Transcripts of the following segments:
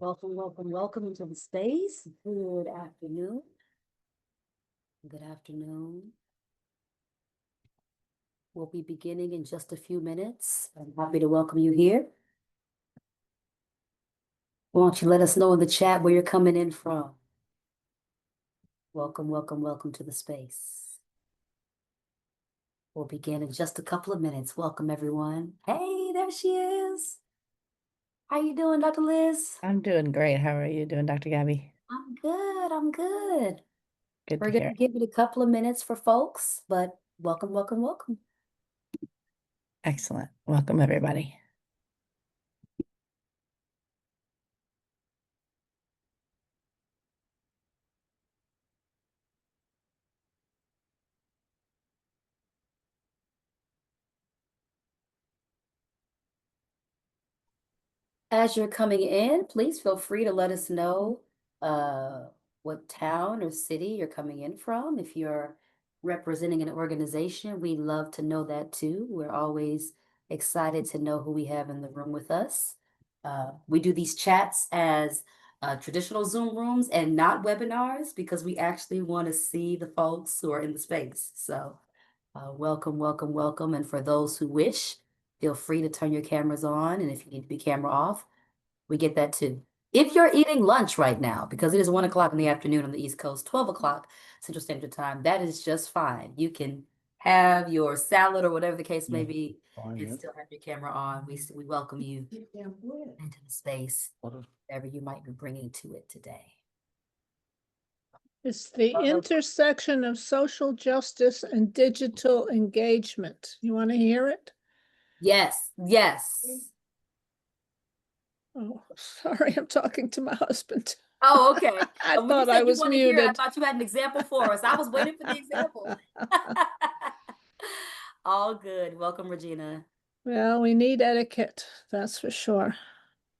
Welcome, welcome, welcome into the space. Good afternoon. Good afternoon. We'll be beginning in just a few minutes. I'm happy to welcome you here. Why don't you let us know in the chat where you're coming in from? Welcome, welcome, welcome to the space. We'll begin in just a couple of minutes. Welcome, everyone. Hey, there she is. How you doing, Dr. Liz? I'm doing great. How are you doing, Dr. Gabby? I'm good. I'm good. Good We're to going hear. to give it a couple of minutes for folks, but welcome, welcome, welcome. Excellent. Welcome, everybody. As you're coming in, please feel free to let us know what town or city you're coming in from. If you're representing an organization, we love to know that too. We're always excited to know who we have in the room with us. We do these chats as traditional Zoom rooms and not webinars because we actually want to see the folks who are in the space. So welcome, welcome, welcome. And for those who wish, feel free to turn your cameras on. And if you need to be camera off, we get that too. If you're eating lunch right now, because it is 1 o'clock in the afternoon on the East Coast, 12 o'clock Central Standard Time, that is just fine. You can have your salad or whatever the case may be and still have your camera on. We welcome you into the space, whatever you might be bringing to it today. It's the intersection of social justice and digital engagement. You want to hear it? Yes, yes. Oh, sorry, I'm talking to my husband. Oh, okay. I When you thought said I you was wanted to hear it, I muted. thought you had an example for us. I was waiting for the example. All good. Welcome, Regina. Well, we need etiquette, that's for sure.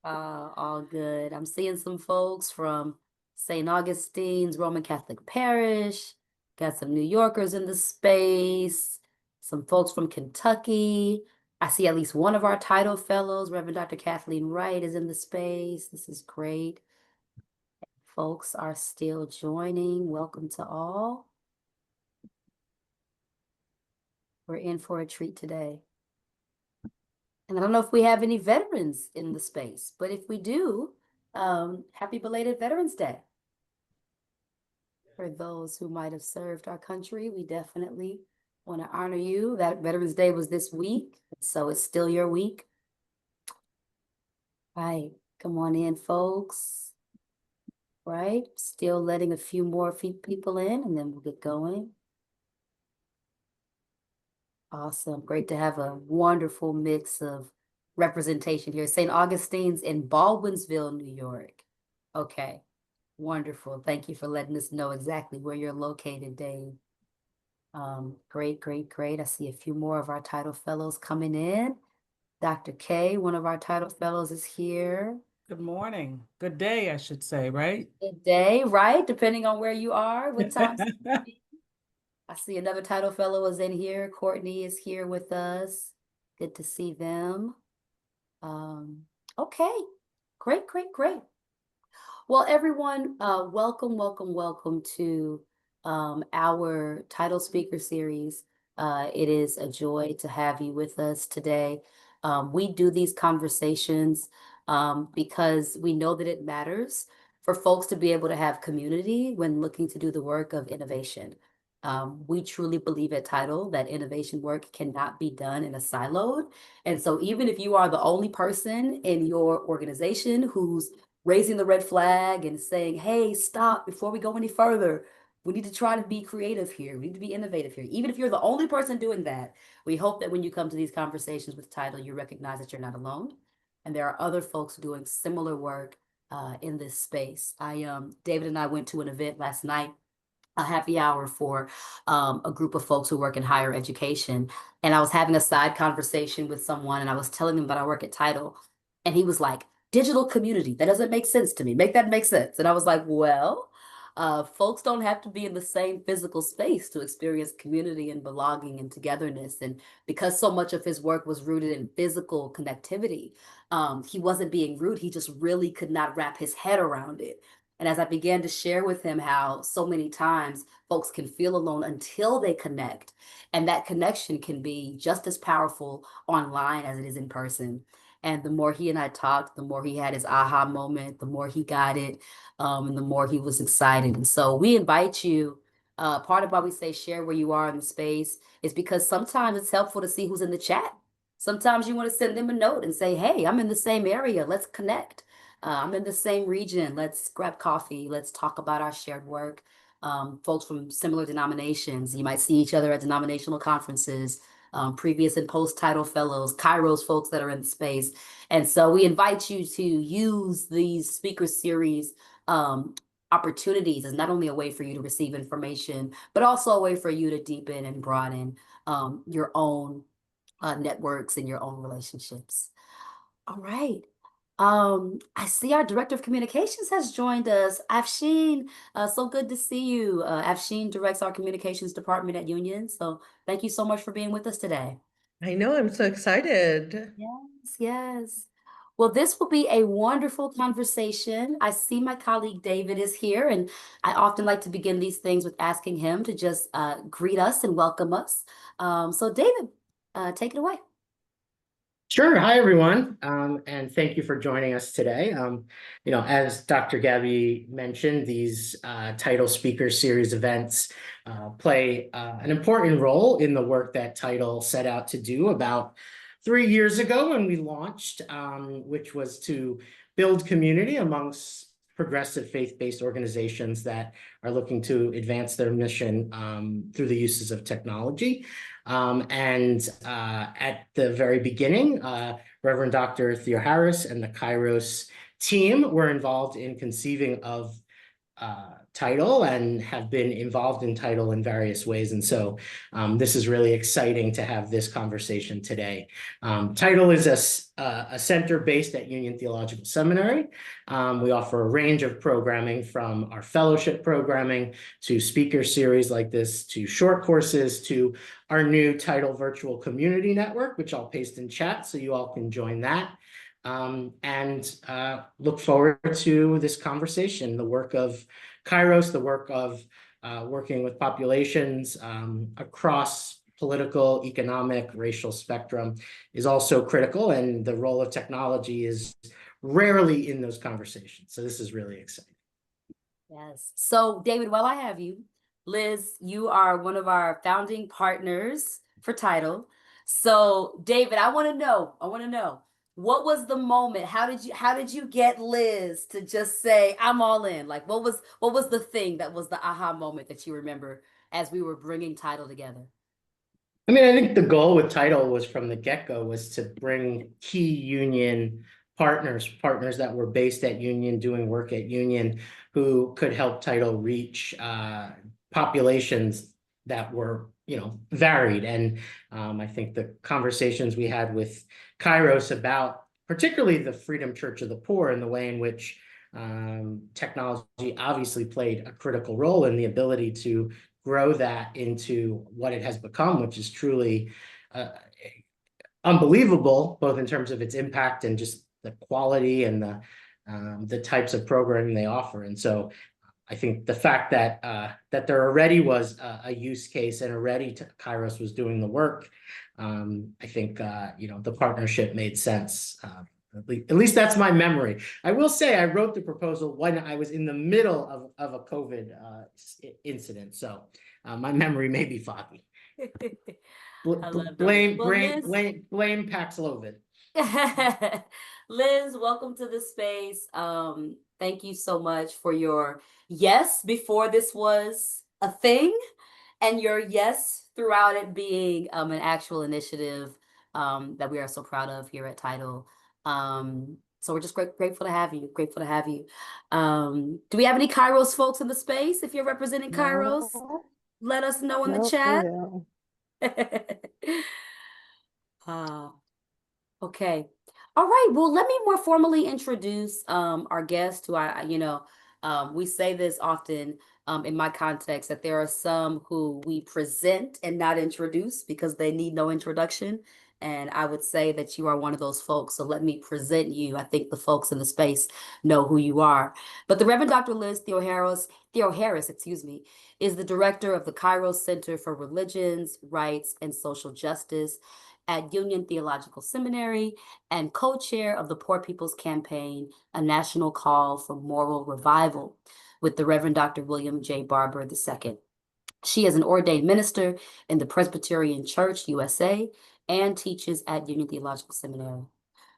All good. I'm seeing some folks from St. Augustine's Roman Catholic Parish. Got some New Yorkers in the space. Some folks from Kentucky. I see at least one of our TIDEL fellows, Reverend Dr. Kathleen Wright, is in the space. This is great. Folks are still joining. Welcome to all. We're in for a treat today. And I don't know if we have any veterans in the space, but if we do, happy belated Veterans Day. For those who might have served our country, we definitely want to honor you. That Veterans Day was this week, so it's still your week. Right, come on in, folks. Right, still letting a few more people in, and then we'll get going. Awesome, great to have a wonderful mix of representation here. St. Augustine's in Baldwinsville, New York. Okay, wonderful. Thank you for letting us know exactly where you're located, Dave. Great, great, great. I see a few more of our TIDEL fellows coming in. Dr. K, one of our TIDEL fellows, is here. Good morning. Good day, I should say, right? Good day, right? Depending on where you are, what time. I see another TIDEL fellow is in here. Courtney is here with us. Good to see them. Okay, great, great, great. Well, everyone, welcome, welcome, welcome to our TIDEL Speaker Series. It is a joy to have you with us today. We do these conversations because we know that it matters for folks to be able to have community when looking to do the work of innovation. We truly believe at TIDEL that innovation work cannot be done in a siloed. And so even if you are the only person in your organization who's raising the red flag and saying, hey, stop before we go any further. We need to try to be creative here. We need to be innovative here. Even if you're the only person doing that, we hope that when you come to these conversations with TIDEL, you recognize that you're not alone. And there are other folks doing similar work in this space. David and I went to an event last night, a happy hour for a group of folks who work in higher education. And I was having a side conversation with someone and I was telling them that I work at TIDEL. And he was like, digital community, that doesn't make sense to me. Make that make sense. And I was like, well, Folks don't have to be in the same physical space to experience community and belonging and togetherness. And because so much of his work was rooted in physical connectivity, he wasn't being rude. He just really could not wrap his head around it. And as I began to share with him how so many times folks can feel alone until they connect, and that connection can be just as powerful online as it is in person. And the more he and I talked, the more he had his aha moment, the more he got it, and the more he was excited. And so we invite you. Part of why we say share where you are in the space is because sometimes it's helpful to see who's in the chat. Sometimes you want to send them a note and say, hey, I'm in the same area. Let's connect. I'm in the same region. Let's grab coffee. Let's talk about our shared work. Folks from similar denominations, you might see each other at denominational conferences, previous and post-TIDEL fellows, Kairos folks that are in the space. And so we invite you to use these speaker series opportunities as not only a way for you to receive information, but also a way for you to deepen and broaden your own networks and your own relationships. All right. I see our Director of Communications has joined us. Afshin, so good to see you. Afshin directs our communications department at Union. So thank you so much for being with us today. I know, I'm so excited. Yes, yes. Well, this will be a wonderful conversation. I see my colleague David is here, and I often like to begin these things with asking him to just greet us and welcome us. So David, take it away. Sure. Hi, everyone. And thank you for joining us today. As Dr. Gabby mentioned, these TIDEL Speaker Series events play an important role in the work that TIDEL set out to do about 3 years ago when we launched, which was to build community amongst progressive faith-based organizations that are looking to advance their mission through the uses of technology. At the very beginning, Reverend Dr. Theoharis and the Kairos team were involved in conceiving of TIDEL and have been involved in TIDEL in various ways. And so this is really exciting to have this conversation today. TIDEL is a center based at Union Theological Seminary. We offer a range of programming from our fellowship programming to speaker series like this, to short courses, to our new TIDEL Virtual Community Network, which I'll paste in chat so you all can join that. Look forward to this conversation. The work of Kairos, the work of working with populations across political, economic, racial spectrum is also critical, and the role of technology is rarely in those conversations. So this is really exciting. Yes. So David, while I have you, Liz, you are one of our founding partners for TIDEL. So David, I want to know, what was the moment? How did you get Liz to just say, I'm all in? Like, what was the thing that was the aha moment that you remember as we were bringing TIDEL together? I mean, I think the goal with TIDEL was from the get-go was to bring key Union partners that were based at Union, doing work at Union, who could help TIDEL reach populations that were, varied. And I think the conversations we had with Kairos about particularly the Freedom Church of the Poor and the way in which technology obviously played a critical role in the ability to grow that into what it has become, which is truly unbelievable, both in terms of its impact and just the quality and the types of programming they offer. And so I think the fact that that there already was a use case and already Kairos was doing the work, I think the partnership made sense. At least that's my memory. I will say I wrote the proposal when I was in the middle of a COVID incident, so my memory may be foggy. I love that. Blame Well, Paxlovid. Liz, welcome to the space. Thank you so much for your yes before this was a thing, and your yes throughout it being an actual initiative that we are so proud of here at TIDEL. So we're just grateful to have you. Grateful to have you. Do we have any Kairos folks in the space? If you're representing Kairos, let us know in the chat. Okay. All right. Well, let me more formally introduce our guest who We say this often in my context that there are some who we present and not introduce because they need no introduction. And I would say that you are one of those folks. So let me present you. I think the folks in the space know who you are. But the Reverend Dr. Liz Theoharis, excuse me, is the director of the Kairos Center for Religions, Rights, and Social Justice at Union Theological Seminary and co-chair of the Poor People's Campaign, a national call for moral revival, with the Reverend Dr. William J. Barber II. She is an ordained minister in the Presbyterian Church, USA, and teaches at Union Theological Seminary.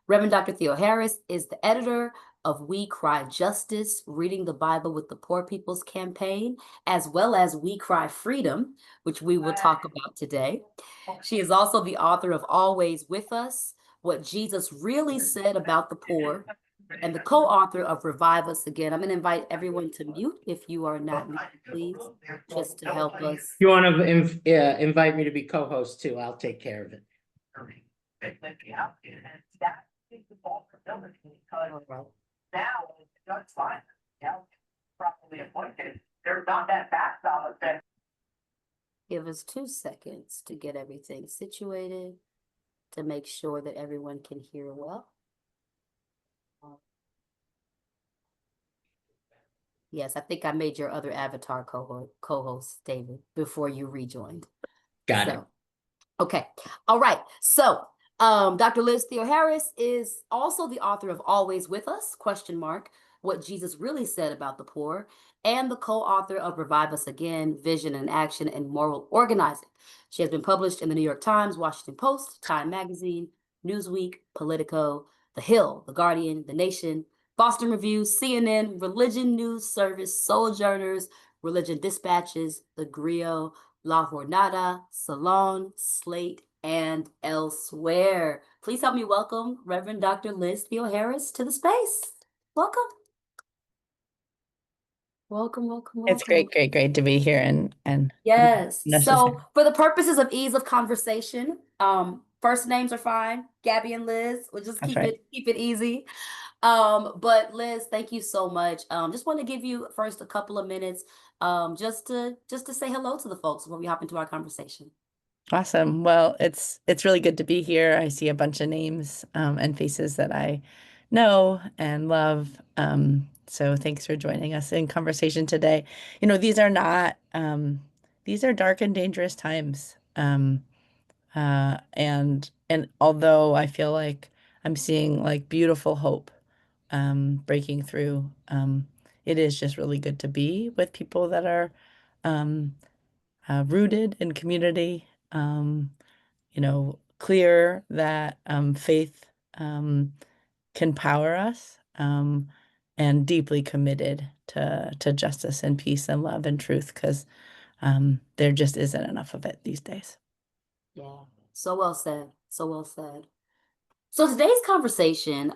Reverend Dr. Theoharis is the editor of We Cry Justice, Reading the Bible with the Poor People's Campaign, as well as We Cry Freedom, which we will talk about today. She is also the author of Always With Us, What Jesus Really Said About the Poor, and the co-author of Revive Us Again. I'm going to invite everyone to mute if you are not muted, please, just to help us. You want to invite me to be co-host too? I'll take care of it. All right. Now, that's fine. Now, properly appointed, there's not that back ballot that. Give us 2 seconds to get everything situated, to make sure that everyone can hear well. Yes, I think I made your other avatar co-host, David, before you rejoined. Got it. Okay. All right. So, Dr. Liz Theoharis is also the author of Always With Us, ? What Jesus Really Said About the Poor, and the co-author of Revive Us Again, Vision and Action and Moral Organizing. She has been published in the New York Times, Washington Post, Time Magazine, Newsweek, Politico, The Hill, The Guardian, The Nation, Boston Review, CNN, Religion News Service, Sojourners, Religion Dispatches, The Griot, La Jornada, Salon, Slate, and elsewhere. Please help me welcome Reverend Dr. Liz Theoharis to the space. Welcome. Welcome, welcome, welcome. It's great to be here and Yes. necessary. So for the purposes of ease of conversation, first names are fine. Gabby and Liz. We'll just That's keep right. it easy. But Liz, thank you so much. Just want to give you first a couple of minutes, just to say hello to the folks when we hop into our conversation. Awesome. Well, it's really good to be here. I see a bunch of names and faces that I know and love. So thanks for joining us in conversation today. You know, these are not these are dark and dangerous times. And although I feel like I'm seeing like beautiful hope breaking through, it is just really good to be with people that are rooted in community. You know, clear that faith can power us, and deeply committed to justice and peace and love and truth, because there just isn't enough of it these days. Yeah, so well said. So well said. So today's conversation,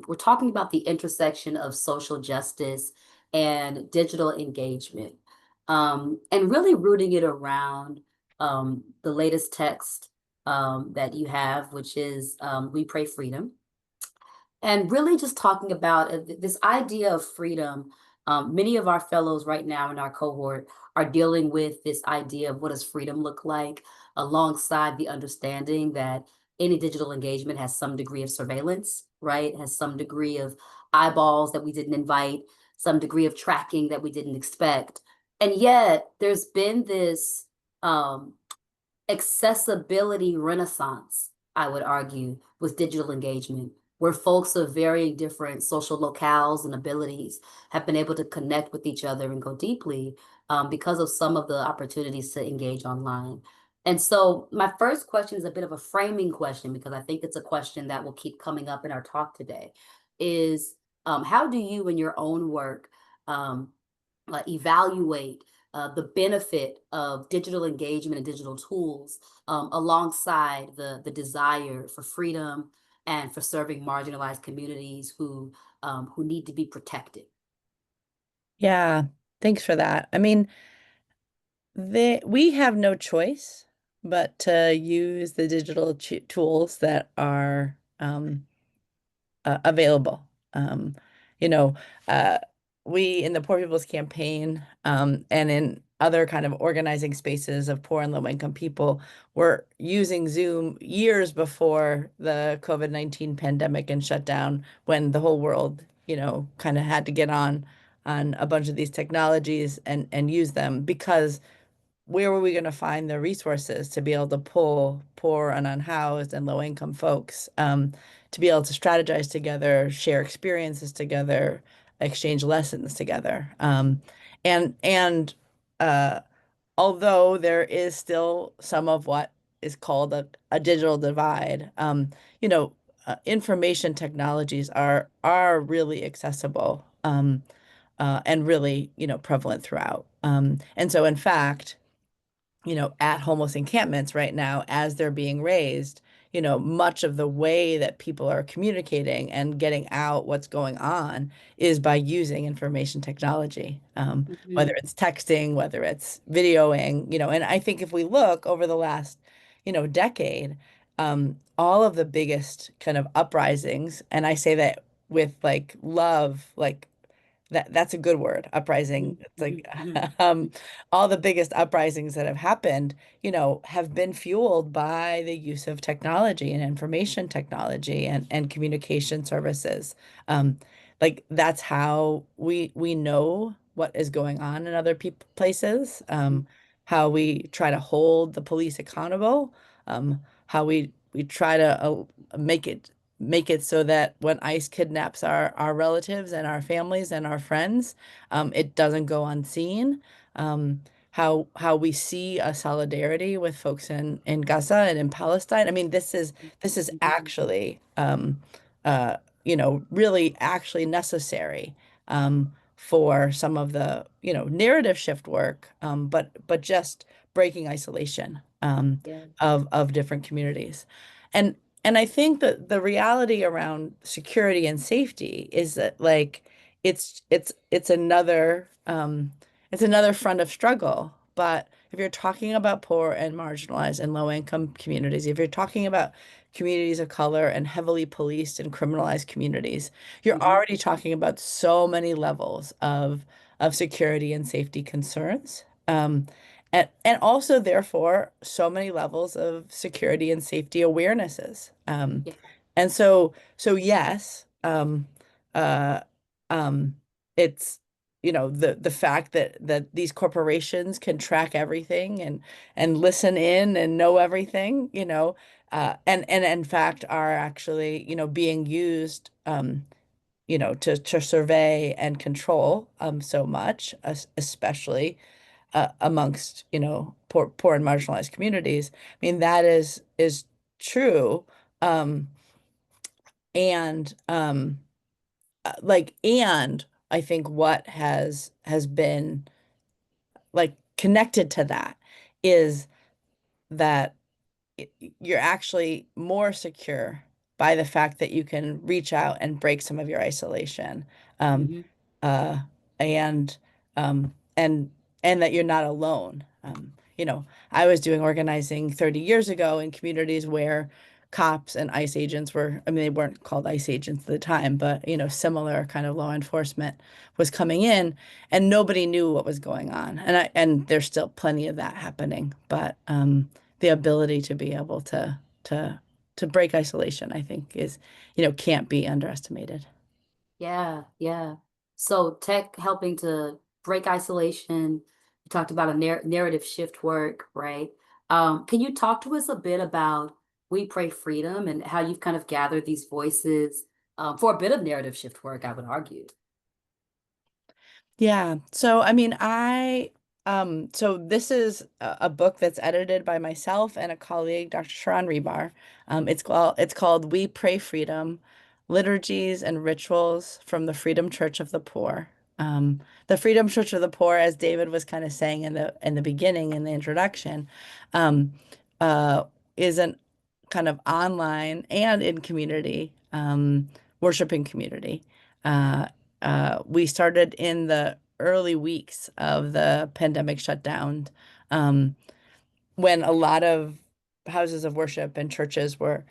we're talking about the intersection of social justice and digital engagement, and really rooting it around the latest text that you have, which is We Pray Freedom. And really just talking about this idea of freedom. Many of our fellows right now in our cohort are dealing with this idea of what does freedom look like, alongside the understanding that any digital engagement has some degree of surveillance, right? Has some degree of eyeballs that we didn't invite, some degree of tracking that we didn't expect. And yet there's been this accessibility renaissance, I would argue, with digital engagement, where folks of varying different social locales and abilities have been able to connect with each other and go deeply because of some of the opportunities to engage online. And so my first question is a bit of a framing question, because I think it's a question that will keep coming up in our talk today, is how do you in your own work evaluate the benefit of digital engagement and digital tools alongside the desire for freedom and for serving marginalized communities who need to be protected? Yeah, thanks for that. I mean, we have no choice but to use the digital tools that are available. You know, we in the Poor People's Campaign, and in other kind of organizing spaces of poor and low income people, were using Zoom years before the COVID-19 pandemic and shutdown, when the whole world, kind of had to get on a bunch of these technologies and use them, because where were we going to find the resources to be able to pull poor and unhoused and low income folks, to be able to strategize together, share experiences together, exchange lessons together. And although there is still some of what is called a digital divide, information technologies are really accessible, and really, prevalent throughout. And so, in fact, at homeless encampments right now, as they're being raised, much of the way that people are communicating and getting out what's going on is by using information technology, whether it's texting, whether it's videoing, and I think if we look over the last, decade, all of the biggest kind of uprisings, and I say that with like love, like that's a good word, uprising. It's like all the biggest uprisings that have happened, have been fueled by the use of technology and information technology and communication services. Like that's how we know what is going on in other places, how we try to hold the police accountable, how we try to make it so that when ICE kidnaps our relatives and our families and our friends, it doesn't go unseen. How we see a solidarity with folks in Gaza and in Palestine. I mean, this is actually, really actually necessary, for some of the, narrative shift work, but just breaking isolation, Yeah. of different communities. And and I think that the reality around security and safety is that, like, it's another front of struggle. But if you're talking about poor and marginalized and low income communities, if you're talking about communities of color and heavily policed and criminalized communities, you're already talking about so many levels of security and safety concerns. And also, therefore, so many levels of security and safety awarenesses. Yeah. And so yes, uh, um, it's, the fact that these corporations can track everything and listen in and know everything, and in fact are actually, being used, to survey and control, so much, especially, amongst, poor and marginalized communities. I mean, that is true. Um, and and I think what has been like connected to that is that you're actually more secure by the fact that you can reach out and break some of your isolation, um, Mhm. uh, and um, and and that you're not alone. I was doing organizing 30 years ago in communities where cops and ICE agents were, I mean, they weren't called ICE agents at the time, but similar kind of law enforcement was coming in, and nobody knew what was going on. And there's still plenty of that happening, but the ability to be able to break isolation, I think, is, can't be underestimated. Yeah, yeah. So tech helping to break isolation. You talked about a narrative shift work, right? Can you talk to us a bit about We Pray Freedom and how you've kind of gathered these voices, for a bit of narrative shift work, I would argue. Yeah. So, I mean, so this is a book that's edited by myself and a colleague, Dr. Sharon Rebar. It's called We Pray Freedom: Liturgies and Rituals from the Freedom Church of the Poor. The Freedom Church of the Poor, as David was kind of saying in the beginning, in the introduction, um, uh, is an kind of online and in community, worshiping community. Uh, we started in the early weeks of the pandemic shutdown, um, when a lot of houses of worship and churches were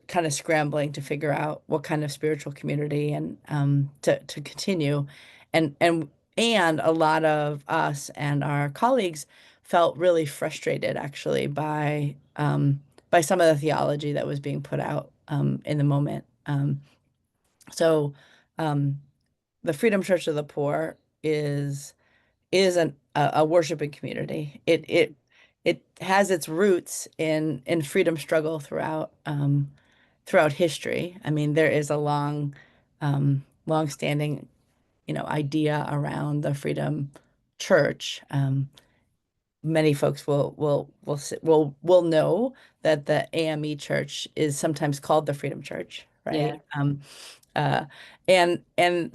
kind of scrambling to figure out what kind of spiritual community and to continue. and a lot of us and our colleagues felt really frustrated actually by some of the theology that was being put out in the moment. So um, the Freedom Church of the Poor is a worshiping community. It has its roots in freedom struggle throughout history. I mean, there is a long-standing, idea around the Freedom Church. Many folks will know that the AME Church is sometimes called the Freedom Church, right? Yeah. Uh, and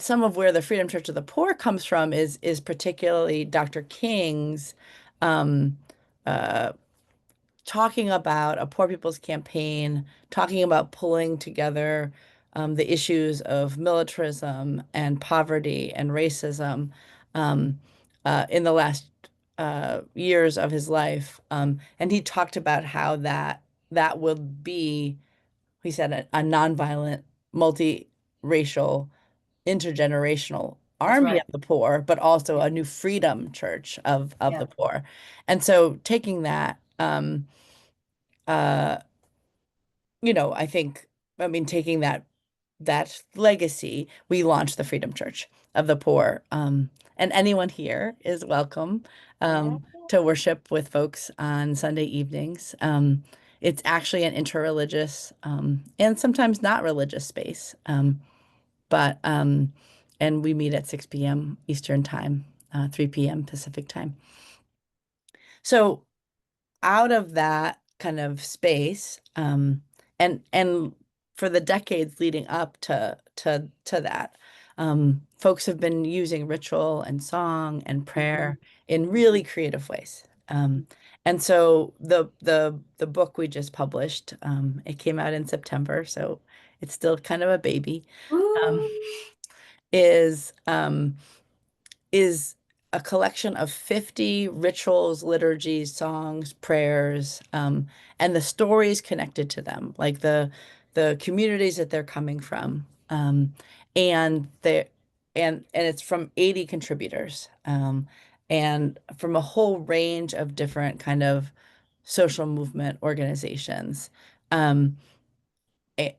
some of where the Freedom Church of the Poor comes from is particularly Dr. King's um, uh, talking about a poor people's campaign, talking about pulling together the issues of militarism and poverty and racism um, in the last years of his life. And he talked about how that would be, he said, a nonviolent, multiracial, intergenerational That's army right. of the poor, but also a new freedom church of Yeah. the poor. And so taking that, uh, I think, I mean, taking that legacy, we launched the Freedom Church of the Poor. And anyone here is welcome to worship with folks on Sunday evenings. It's actually an interreligious and sometimes not religious space. But and we meet at 6 p.m. Eastern time, 3 p.m. Pacific time. So out of that kind of space, and for the decades leading up to that, folks have been using ritual and song and prayer in really creative ways. And so the book we just published, it came out in September, so it's still kind of a baby. Um, Woo! is um, is a collection of 50 rituals, liturgies, songs, prayers, and the stories connected to them, like the communities that they're coming from, and they and it's from 80 contributors, and from a whole range of different kind of social movement organizations. Um, and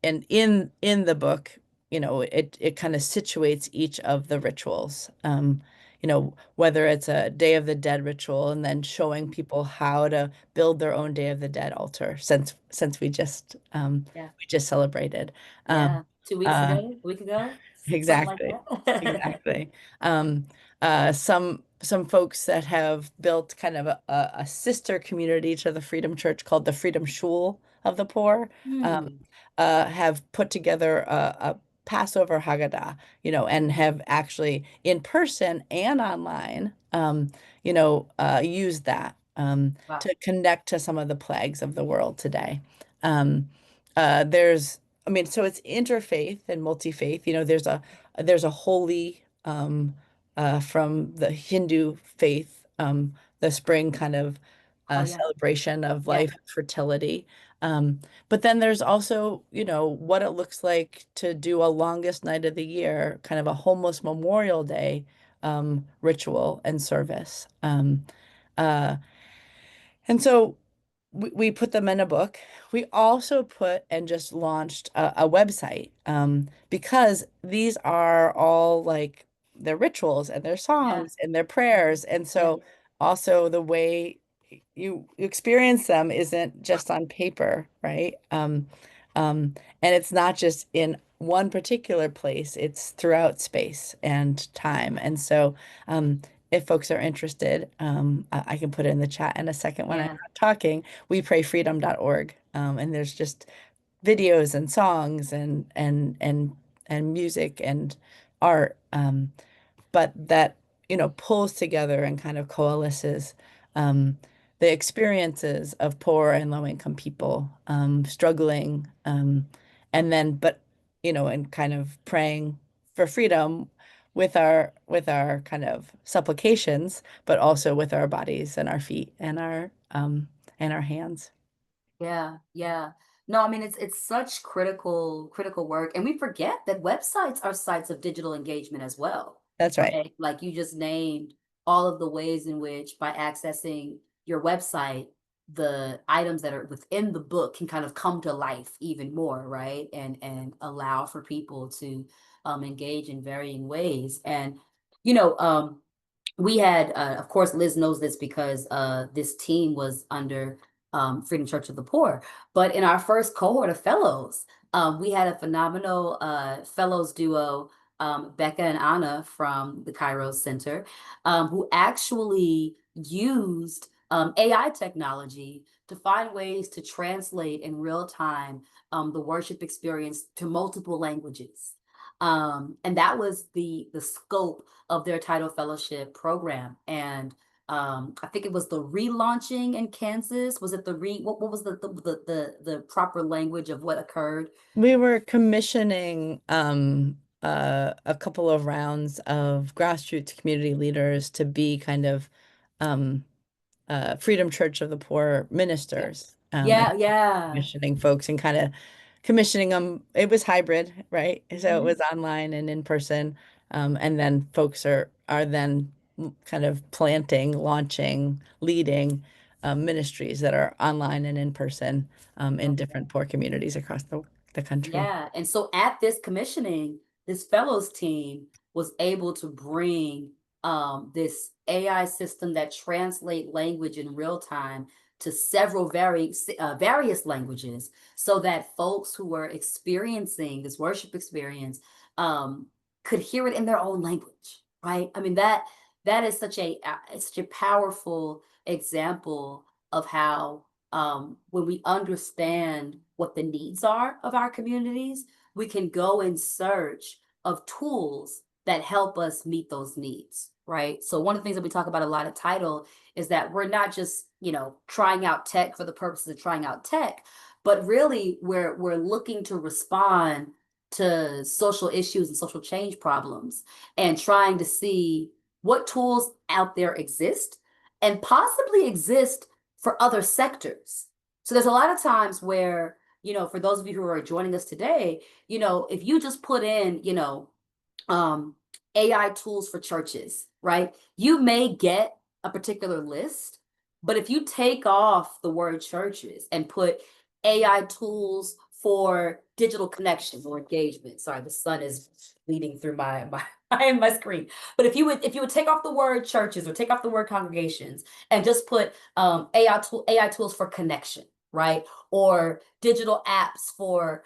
in the book, it kind of situates each of the rituals, whether it's a Day of the Dead ritual and then showing people how to build their own Day of the Dead altar, since Yeah. we just celebrated. Yeah. 2 weeks Uh, ago, a week ago, something like Exactly. that. Exactly. Some folks that have built kind of a sister community to the Freedom Church called the Freedom Shul of the Poor, um, Hmm. have put together a Passover Haggadah, and have actually in person and online, used that Wow. to connect to some of the plagues of the world today. Um, I mean, so it's interfaith and multi-faith. There's a holy from the Hindu faith, the spring kind of Oh yeah. celebration of Yeah. life, fertility. But then there's also, what it looks like to do a longest night of the year, kind of a homeless Memorial Day ritual and service. Uh, and so we put them in a book. We also put and just launched a website, because these are all like their rituals and their Yeah. songs and their prayers. And Yeah. so also the way you experience them isn't just on paper, right? And it's not just in one particular place, it's throughout space and time. And so if folks are interested, I can put it in the chat in a second when I'm Yeah. not talking. WePrayFreedom.org, and there's just videos and songs and music and art, but that pulls together and kind of coalesces the experiences of poor and low income people struggling, and then and kind of praying for freedom with our kind of supplications, but also with our bodies and our feet and our hands. Yeah. Yeah. No, I mean it's such critical work, and we forget that websites are sites of digital engagement as well. That's right. Right? Like you just named all of the ways in which by accessing your website, the items that are within the book can kind of come to life even more, right? And allow for people to engage in varying ways. And you know, we had, of course, Liz knows this because this team was under Freedom Church of the Poor. But in our first cohort of fellows, we had a phenomenal fellows duo, Becca and Anna from the Kairos Center, who actually used AI technology to find ways to translate in real time the worship experience to multiple languages. And that was the scope of their TIDEL Fellowship program. And I think it was the relaunching in Kansas. Was it the what was the proper language of what occurred? We were commissioning a couple of rounds of grassroots community leaders to be kind of Freedom Church of the Poor ministers. And Yeah. commissioning folks and kind of commissioning them. It was hybrid, right? So it Mhm. was online and in person. And then folks are then kind of planting, launching, leading ministries that are online and in person in different poor communities across the country. Yeah. And so at this commissioning, this fellows team was able to bring this AI system that translate language in real time to several various languages so that folks who were experiencing this worship experience could hear it in their own language, right? I mean, that is such a powerful example of how when we understand what the needs are of our communities, we can go in search of tools that help us meet those needs, right? So one of the things that we talk about a lot at TIDEL is that we're not just, trying out tech for the purposes of trying out tech, but really we're looking to respond to social issues and social change problems and trying to see what tools out there exist and possibly exist for other sectors. So there's a lot of times where, for those of you who are joining us today, if you just put in, AI tools for churches, right? You may get a particular list, but if you take off the word churches and put AI tools for digital connections or engagement, sorry, the sun is bleeding through my screen. But if you would take off the word churches or take off the word congregations and just put AI tools for connection, right? Or digital apps for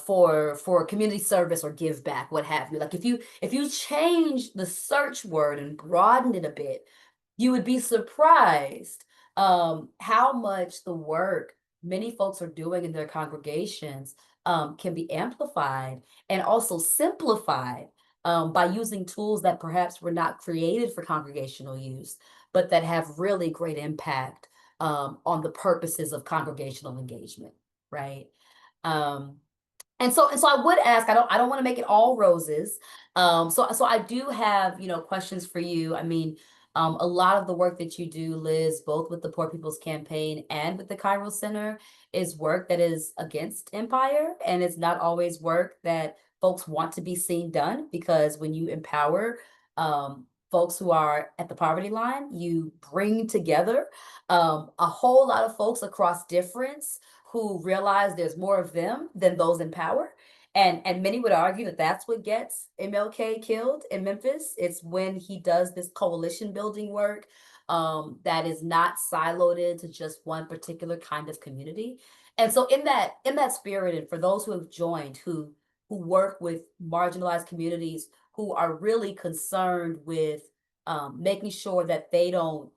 for community service or give back, what have you. Like if you change the search word and broaden it a bit, you would be surprised how much the work many folks are doing in their congregations can be amplified and also simplified by using tools that perhaps were not created for congregational use, but that have really great impact on the purposes of congregational engagement, right? And so I would ask, I don't want to make it all roses. So I do have, questions for you. I mean, a lot of the work that you do, Liz, both with the Poor People's Campaign and with the Kairos Center, is work that is against empire, and it's not always work that folks want to be seen done, because when you empower folks who are at the poverty line, you bring together a whole lot of folks across difference who realize there's more of them than those in power. And many would argue that that's what gets MLK killed in Memphis. It's when he does this coalition building work that is not siloed into just one particular kind of community. And so in that spirit, and for those who have joined, who work with marginalized communities, who are really concerned with making sure that they don't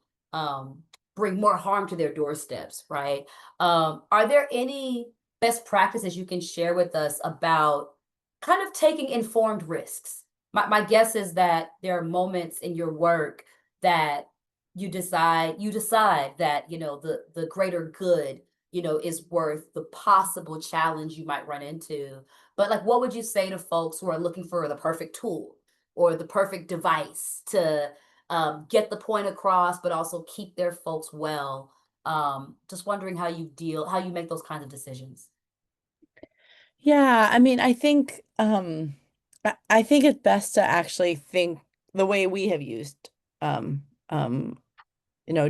bring more harm to their doorsteps, right? Are there any best practices you can share with us about kind of taking informed risks? My guess is that there are moments in your work that you decide that, the greater good, is worth the possible challenge you might run into. But like, what would you say to folks who are looking for the perfect tool or the perfect device to get the point across, but also keep their folks well Just wondering how you make those kinds of decisions. Yeah, I mean, I think it's best to actually think the way we have used um um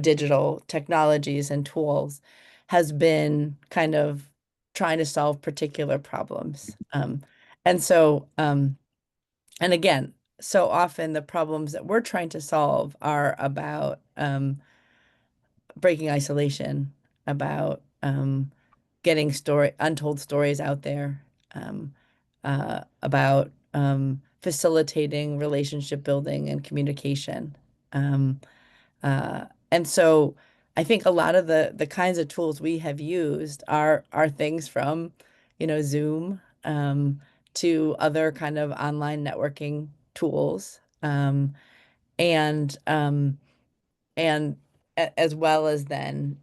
digital technologies and tools has been kind of trying to solve particular problems. And so and again, so often the problems that we're trying to solve are about breaking isolation, about getting untold stories out there, about facilitating relationship building and communication. Um, and so I think a lot of the kinds of tools we have used are things from, Zoom, to other kind of online networking tools, and and as well as then,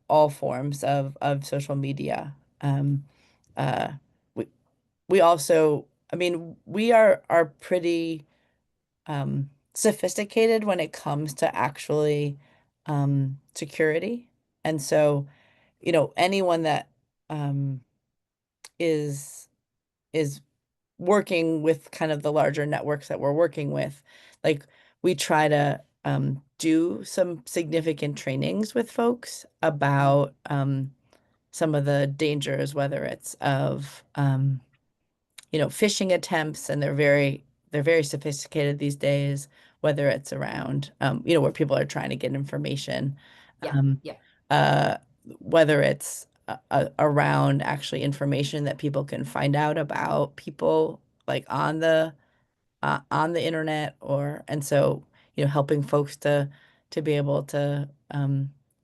all forms of social media. Uh, we we also, I mean, we are pretty sophisticated when it comes to actually security. And so, anyone that um, is working with kind of the larger networks that we're working with, like we try to do some significant trainings with folks about some of the dangers, whether it's of phishing attempts, and they're very sophisticated these days, whether it's around, where people are trying to get information, Yeah, um, yeah. uh, whether it's around actually information that people can find out about people like on the internet, and so helping folks to be able to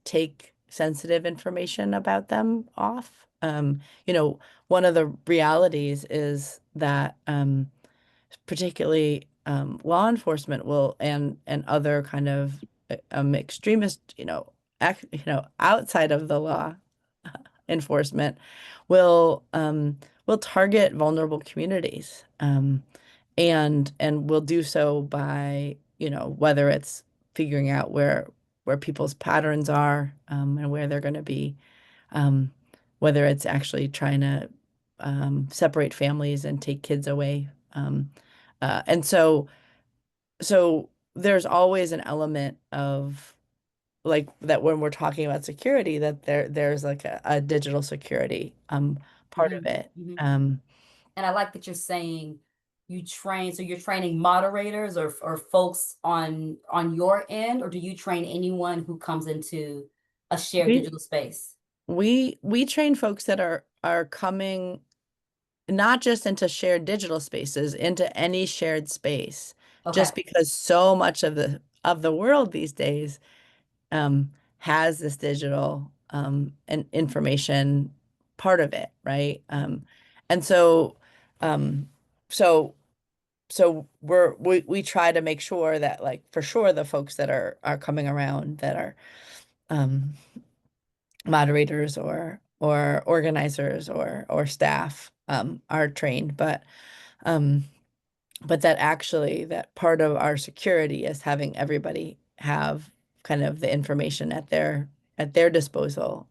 take sensitive information about them off. One of the realities is that particularly law enforcement will and other kind of extremist, outside of the law enforcement will target vulnerable communities. And we'll do so by, whether it's figuring out where people's patterns are, and where they're going to be, um, whether it's actually trying to separate families and take kids away. And so there's always an element of like that when we're talking about security, that there's like a digital security part of it. Mhm. And I like that you're saying so you're training moderators or folks on your end, or do you train anyone who comes into a shared We digital space? we train folks that are coming not just into shared digital spaces, into any shared space, Okay. just because so much of the world these days has this digital and information part of it, right? And so um, so we try to make sure that, like, for sure the folks that are coming around, that are um, moderators or organizers or staff, are trained, um, but that actually that part of our security is having everybody have kind of the information at their disposal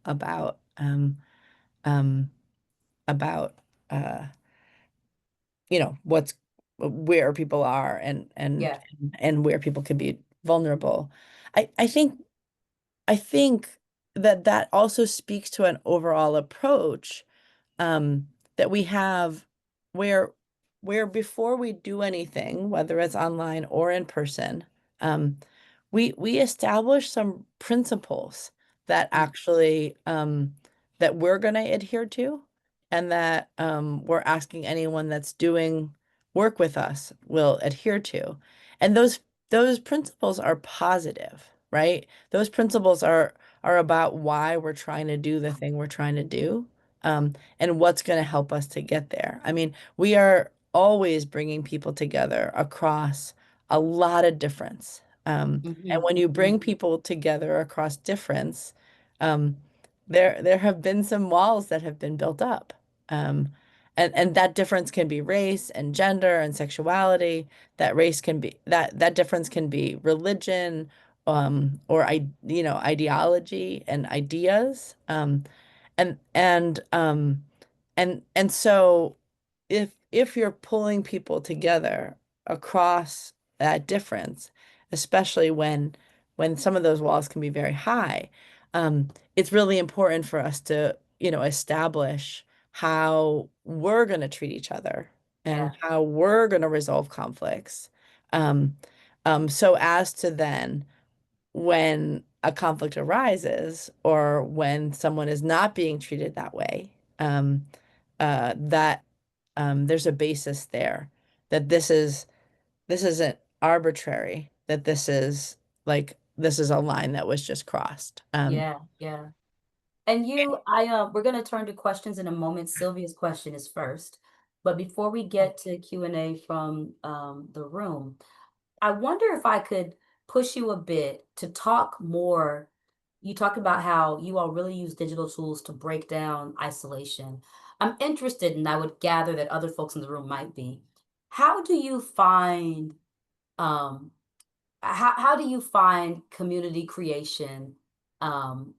um, about uh, where people are, Yeah. and where people can be vulnerable. I think that also speaks to an overall approach um, that we have, where before we do anything, whether it's online or in person, um, we establish some principles that actually that we're going to adhere to, and that we're asking anyone that's doing work with us will adhere to. And those principles are positive, right? Those principles are about why we're trying to do the thing we're trying to do, and what's going to help us to get there. I mean, we are always bringing people together across a lot of difference. And when you bring people together across difference, um, there have been some walls that have been built up. And that difference can be race and gender and sexuality. That difference can be religion or ideology and ideas. And and um and so if you're pulling people together across that difference, especially when some of those walls can be very high, it's really important for us to, establish how we're going to treat each other and how we're going to resolve conflicts. Um, so as to then, when a conflict arises or when someone is not being treated that way, that there's a basis there that this isn't arbitrary, that this is a line that was just crossed. Yeah, yeah. And we're gonna turn to questions in a moment. Sylvia's question is first, but before we get to Q&A from the room, I wonder if I could push you a bit to talk more. You talked about how you all really use digital tools to break down isolation. I'm interested, and I would gather that other folks in the room might be. How do you find um, how do you find community creation um,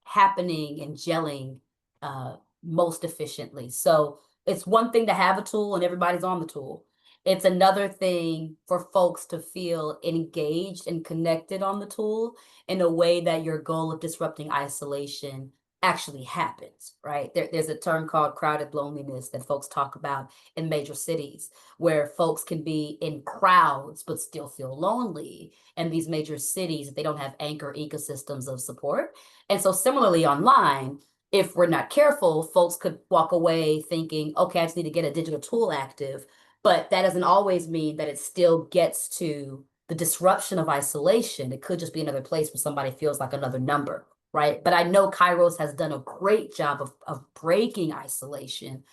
happening and gelling uh, most efficiently? So it's one thing to have a tool and everybody's on the tool. It's another thing for folks to feel engaged and connected on the tool in a way that your goal of disrupting isolation actually happens, right? There's a term called crowded loneliness that folks talk about in major cities, where folks can be in crowds but still feel lonely. In these major cities, they don't have anchor ecosystems of support. And so similarly online, if we're not careful, folks could walk away thinking, okay, I just need to get a digital tool active. But that doesn't always mean that it still gets to the disruption of isolation. It could just be another place where somebody feels like another number, right? But I know Kairos has done a great job of breaking isolation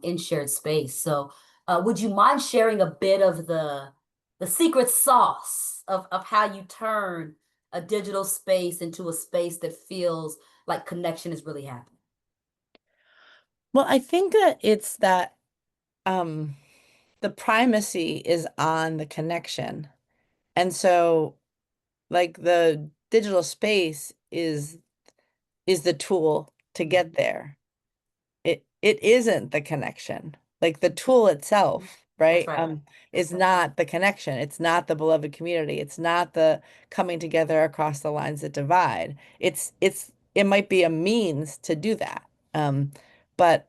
in shared space. So would you mind sharing a bit of the secret sauce of how you turn a digital space into a space that feels like connection is really happening? Well, I think that it's that the primacy is on the connection. And so like the digital space is the tool to get there. It isn't the connection. Like the tool itself, right? right. Is not the connection. It's not the beloved community. It's not the coming together across the lines that divide. It might be a means to do that. But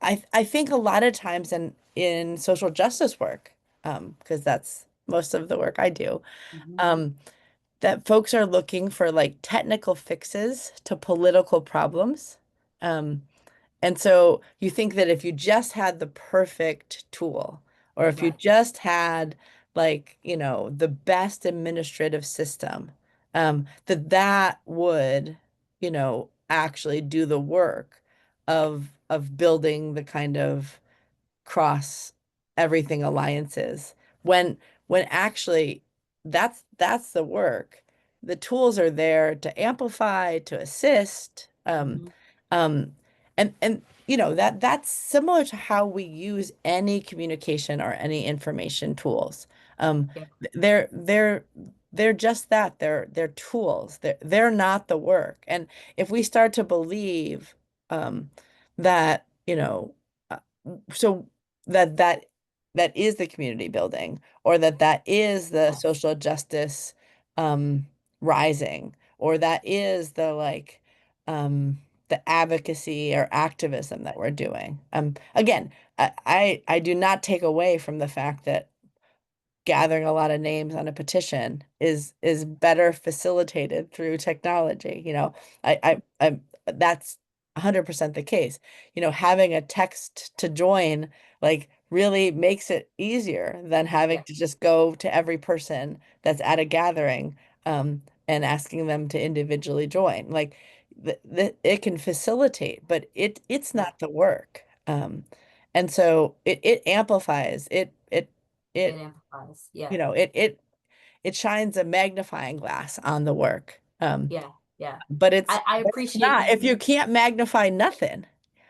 I think a lot of times in social justice work, because that's most of the work I do, Mhm. that folks are looking for like technical fixes to political problems. Um, and so you think that if you just had the perfect tool, or if you Right. just had like, the best administrative system, that would, actually do the work of building the kind of cross everything alliances when actually that's the work. The tools are there to amplify, to assist, Mhm. um, and that's similar to how we use any communication or any information tools. Yeah. They're just that. They're tools. They're not the work. And if we start to believe that, uh, so that is the community building, or that is the Yes. social justice um, rising, or that is the advocacy or activism that we're doing. Again, I do not take away from the fact that gathering a lot of names on a petition is better facilitated through technology. I that's 100% the case. Having a text to join like really makes it easier than having Yeah. to just go to every person that's at a gathering and asking them to individually join. Like it can facilitate, but it's Right. not the work. And so it amplifies It it amplifies. you Yeah. know, it shines a magnifying glass on the work. Yeah. Yeah. But I it's appreciate not, if you. you can't magnify nothing,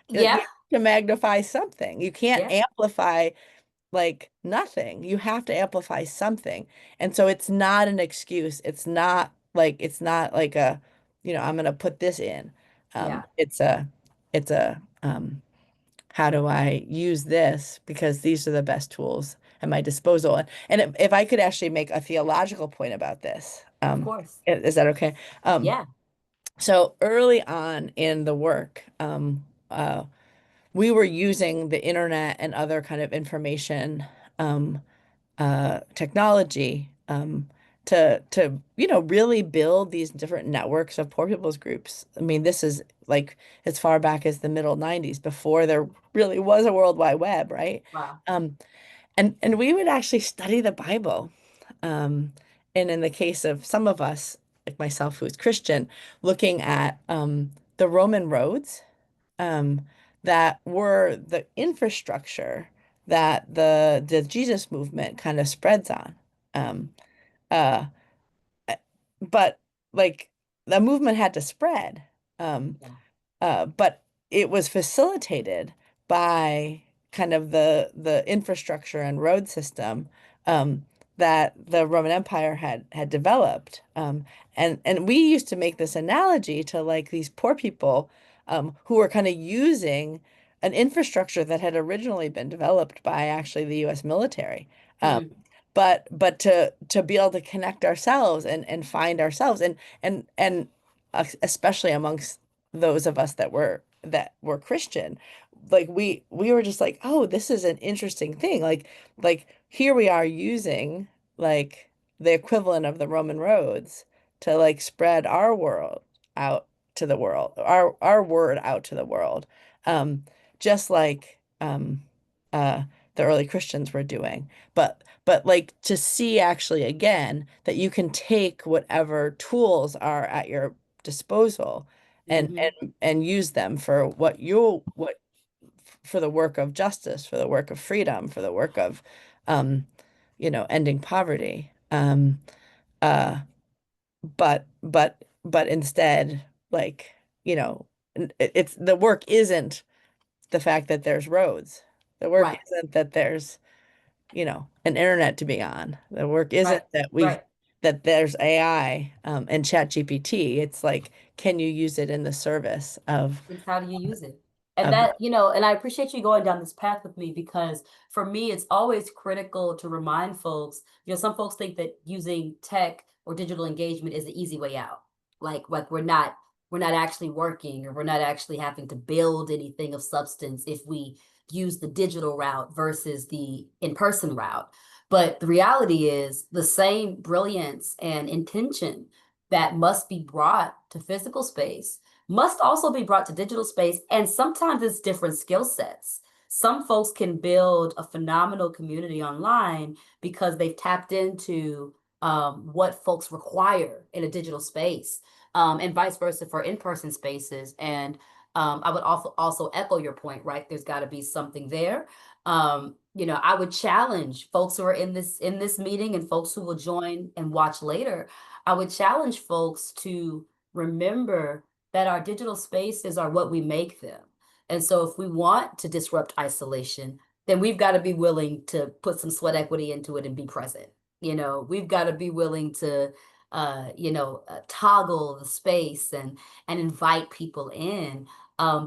you Yeah. have to magnify something. You can't Yeah. amplify like nothing. You have to amplify something. And so it's not an excuse. It's not like a, I'm gonna put this in. Yeah. It's a how do I use this because these are the best tools at my disposal. And if I could actually make a theological point about this, Of course. is that okay? Yeah. So early on in the work, we were using the internet and other kind of information technology to really build these different networks of poor people's groups. I mean, this is like as far back as the middle 90s before there really was a World Wide Web, right? Wow. And we would actually study the Bible. And in the case of some of us, like myself, who's Christian, looking at the Roman roads that were the infrastructure that the Jesus movement kind of spreads on. Um, uh, but like the movement had to spread. Um, Yeah. but it was facilitated by kind of the infrastructure and road system that the Roman Empire had developed. And we used to make this analogy to like these poor people who were kind of using an infrastructure that had originally been developed by actually the U.S. military. Mm. But to be able to connect ourselves and find ourselves and especially amongst those of us that were Christian, like we were just like, oh, this is an interesting thing. Like here we are using like the equivalent of the Roman roads to like spread our world out to the world, our word out to the world. Just like the early Christians were doing. But like to see actually again that you can take whatever tools are at your disposal and Mhm. and use them for what for the work of justice, for the work of freedom, for the work of ending poverty. Uh but instead, like, it's the work isn't the fact that there's roads. The work Right. isn't that there's an internet to be on. The work isn't Right. Right. that there's AI and chat GPT. It's like, can you use it in the service of It's how do you use it? And of that, and I appreciate you going down this path with me because for me, it's always critical to remind folks, some folks think that using tech or digital engagement is the easy way out. Like we're not actually working or we're not actually having to build anything of substance if we use the digital route versus the in-person route. But the reality is the same brilliance and intention that must be brought to physical space must also be brought to digital space. And sometimes it's different skill sets. Some folks can build a phenomenal community online because they've tapped into what folks require in a digital space, and vice versa for in-person spaces. And I would also echo your point, right? There's got to be something there. I would challenge folks who are in this meeting and folks who will join and watch later. I would challenge folks to remember that our digital spaces are what we make them. And so if we want to disrupt isolation, then we've got to be willing to put some sweat equity into it and be present. We've got to be willing to toggle the space and invite people in.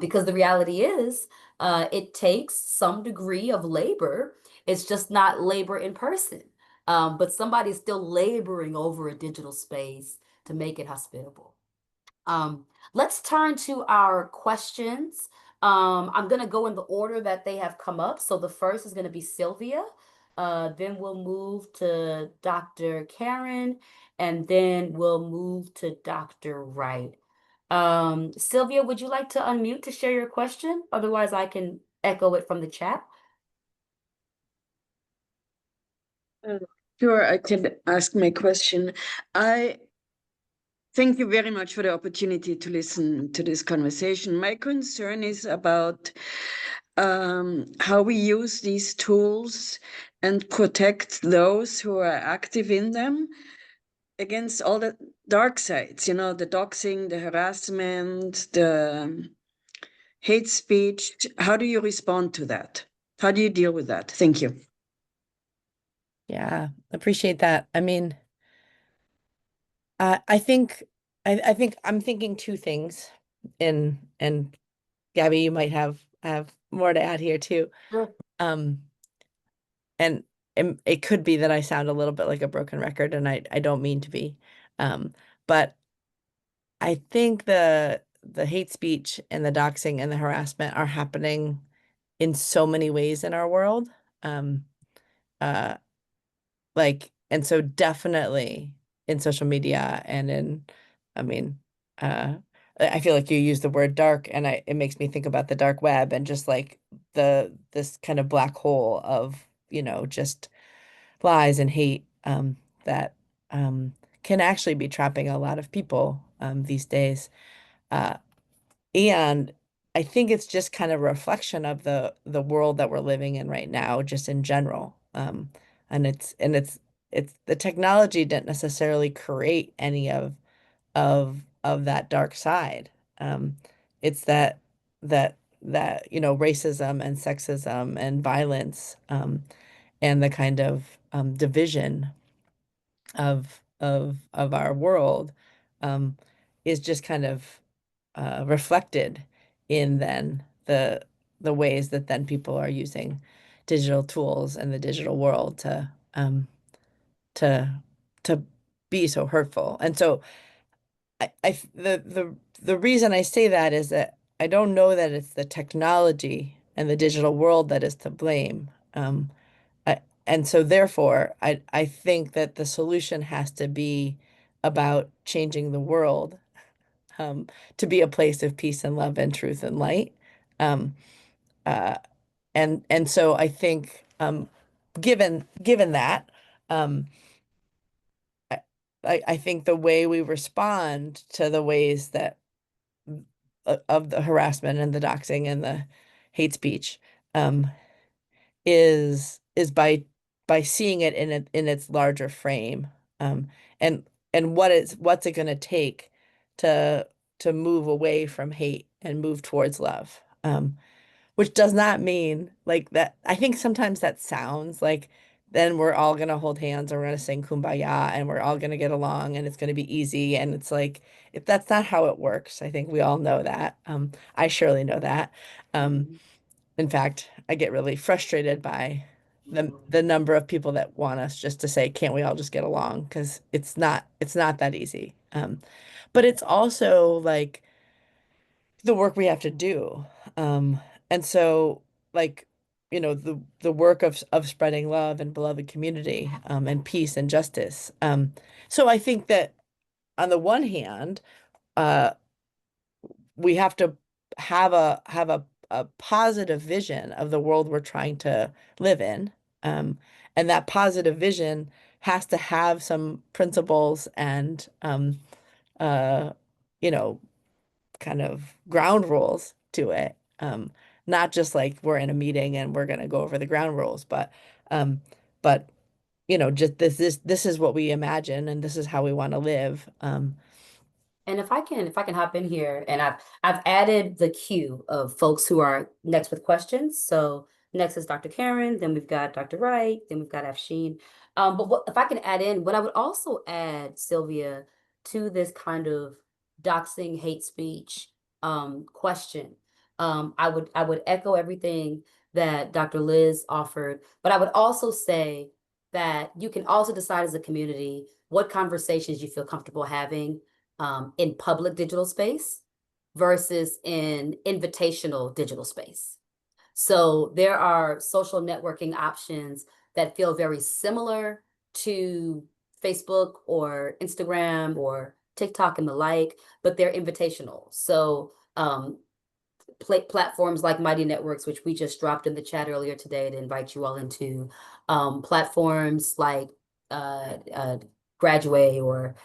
Because the reality is, it takes some degree of labor. It's just not labor in person. But somebody's still laboring over a digital space to make it hospitable. Let's turn to our questions. I'm going to go in the order that they have come up. So the first is going to be Sylvia. Then we'll move to Dr. Karen, and then we'll move to Dr. Wright. Sylvia, would you like to unmute to share your question? Otherwise, I can echo it from the chat. Sure, I can ask my question. I thank you very much for the opportunity to listen to this conversation. My concern is about how we use these tools and protect those who are active in them against all the dark sides, the doxing, the harassment, the hate speech. How do you respond to that? How do you deal with that? Thank you. Yeah, appreciate that. I mean, I think I think I'm thinking two things, and Gabby, you might have more to add here too. Sure. Um, and it could be that I sound a little bit like a broken record, and I don't mean to be. But I think the hate speech and the doxing and the harassment are happening in so many ways in our world. Um, uh, and so definitely in social media and I mean, I feel like you use the word dark, and it makes me think about the dark web and just like this kind of black hole of, just lies and hate, that can actually be trapping a lot of people these days. Uh, and I think it's just kind of a reflection of the world that we're living in right now, just in general. And it's the technology didn't necessarily create any of that dark side. It's that racism and sexism and violence, and the kind of division of our world, um, is just kind of reflected in then the ways that then people are using digital tools and the digital world to to be so hurtful. And so the reason I say that is that I don't know that it's the technology and the digital world that is to blame. And so therefore, I think that the solution has to be about changing the world, to be a place of peace and love and truth and light. Um, uh, and so I think, given that, um, I think the way we respond to the ways that of the harassment and the doxing and the hate speech, um, is by seeing it in its larger frame, um, and what's it going to take to move away from hate and move towards love, which does not mean like that. I think sometimes that sounds like then we're all going to hold hands and we're going to sing Kumbaya and we're all going to get along and it's going to be easy, and it's like if that's not how it works. I think we all know that. I surely know that. In fact, I get really frustrated by the number of people that want us just to say, can't we all just get along? Because it's not that easy. But it's also like the work we have to do. And so like, the work of spreading love and beloved community, and peace and justice. So I think that on the one hand, uh, we have to have a positive vision of the world we're trying to live in. And that positive vision has to have some principles and, uh, you know, kind of ground rules to it. Not just like we're in a meeting and we're going to go over the ground rules, um, but just this is what we imagine and this is how we want to live. And if I can hop in here, and I've added the queue of folks who are next with questions. So next is Dr. Karen, then we've got Dr. Wright, then we've got Afshin. But if I can add in, what I would also add, Sylvia, to this kind of doxing hate speech question, I would echo everything that Dr. Liz offered, but I would also say that you can also decide as a community what conversations you feel comfortable having in public digital space versus in invitational digital space. So there are social networking options that feel very similar to Facebook or Instagram or TikTok and the like, but they're invitational. So platforms like Mighty Networks, which we just dropped in the chat earlier today to invite you all into, platforms like Graduate or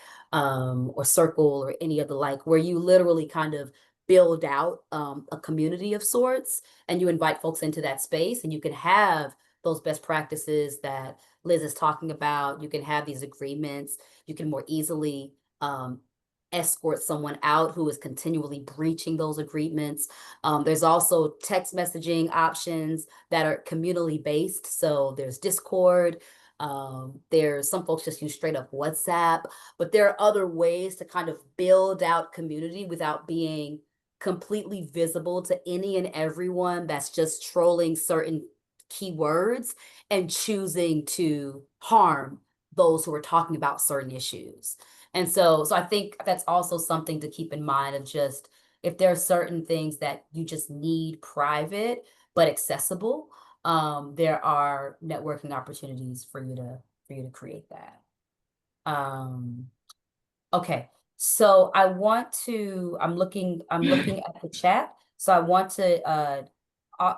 Circle or any of the like, where you literally kind of build out a community of sorts and you invite folks into that space and you can have those best practices that Liz is talking about. You can have these agreements. You can more easily escort someone out who is continually breaching those agreements. There's also text messaging options that are communally based. So there's Discord. There's some folks just use straight up WhatsApp, but there are other ways to kind of build out community without being completely visible to any and everyone that's just trolling certain keywords and choosing to harm those who are talking about certain issues. And so I think that's also something to keep in mind of just if there are certain things that you just need private but accessible, there are networking opportunities for you to create that. Okay, so I'm looking at the chat. So I want to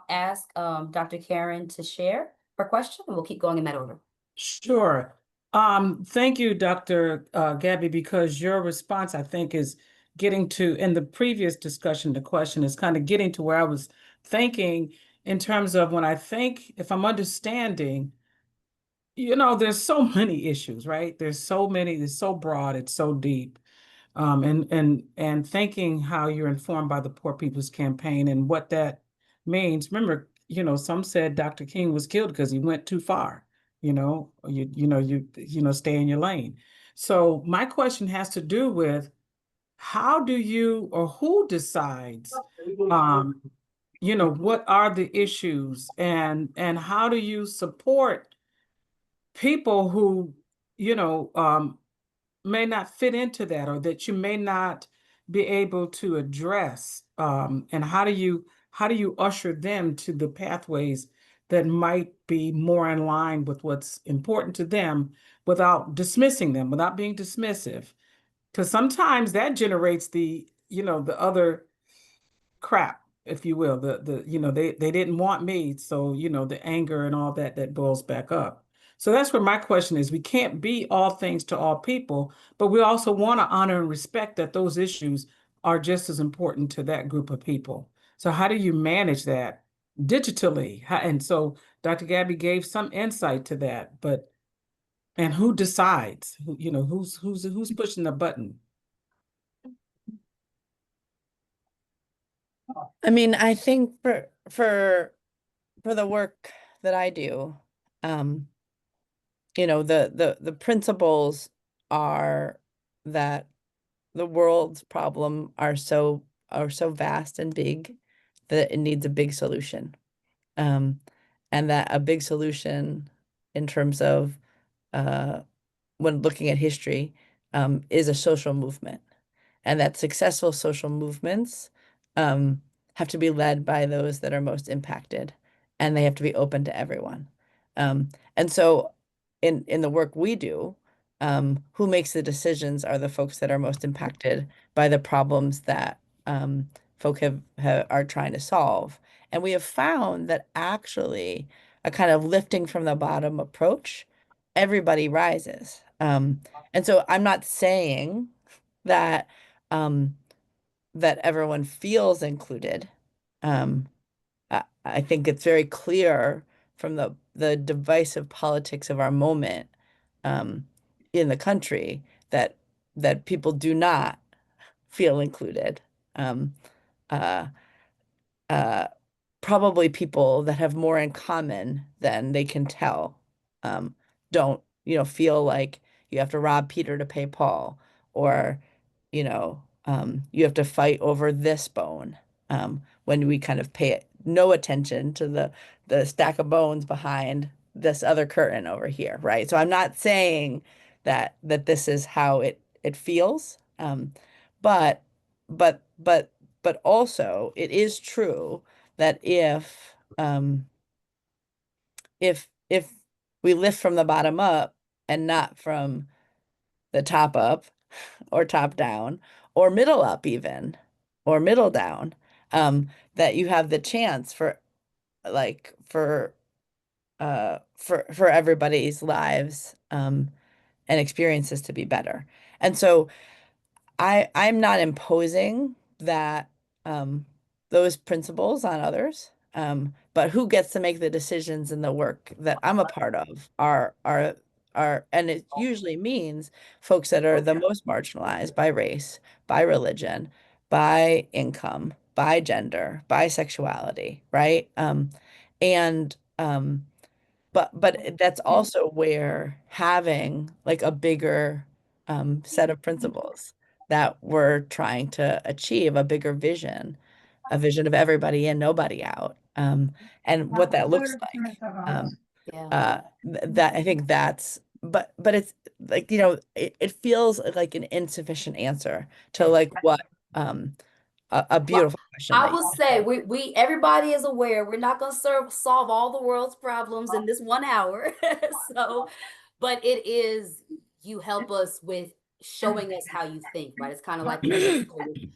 ask Dr. Karen to share her question, and we'll keep going in that order. Sure. Thank you, Dr. Gabby, because your response, I think, is getting to, in the previous discussion, the question is kind of getting to where I was thinking in terms of when I think, if I'm understanding, there's so many issues, right? There's so many, it's so broad, it's so deep. And thinking how you're informed by the Poor People's Campaign and what that means. Remember, some said Dr. King was killed because he went too far. Stay in your lane. So my question has to do with how do you or who decides, what are the issues and how do you support people who, may not fit into that or that you may not be able to address, and how do you usher them to the pathways that might be more in line with what's important to them without dismissing them, without being dismissive, because sometimes that generates the other crap, if you will, they didn't want me, so the anger and all that boils back up. So that's where my question is. We can't be all things to all people, but we also want to honor and respect that those issues are just as important to that group of people. So how do you manage that digitally? And so Dr. Gabby gave some insight to that, and who decides? Who's pushing the button? I mean, I think for the work that I do, the principles are that the world's problem are so vast and big that it needs a big solution. And that a big solution in terms of when looking at history is a social movement, and that successful social movements have to be led by those that are most impacted, and they have to be open to everyone. And so in the work we do, who makes the decisions are the folks that are most impacted by the problems that folk are trying to solve. And we have found that actually a kind of lifting from the bottom approach, everybody rises. And so I'm not saying that um, that everyone feels included. Um, I think it's very clear from the divisive politics of our moment in the country that people do not feel included. Um, uh, uh, Probably people that have more in common than they can tell don't, feel like you have to rob Peter to pay Paul, or, you have to fight over this bone, when we kind of pay no attention to the stack of bones behind this other curtain over here, right? So I'm not saying that this is how it feels, but but but but also it is true that if we lift from the bottom up and not from the top up or top down or middle up even or middle down, that you have the chance for like for everybody's lives and experiences to be better. And so I'm not imposing that those principles on others, but who gets to make the decisions in the work that I'm a part of are, and it usually means folks that are the most marginalized by race, by religion, by income, by gender, by sexuality, right? And but that's also where having like a bigger set of principles that we're trying to achieve, a bigger vision, a vision of everybody in, nobody out, and what that looks like. Yeah. That I think that's, but it's like, you know, it feels like an insufficient answer to like what a beautiful question I that you will say we everybody is aware we're not gonna solve all the world's problems in this 1 hour. So, but it is, you help us with showing us how you think, right? It's kind of like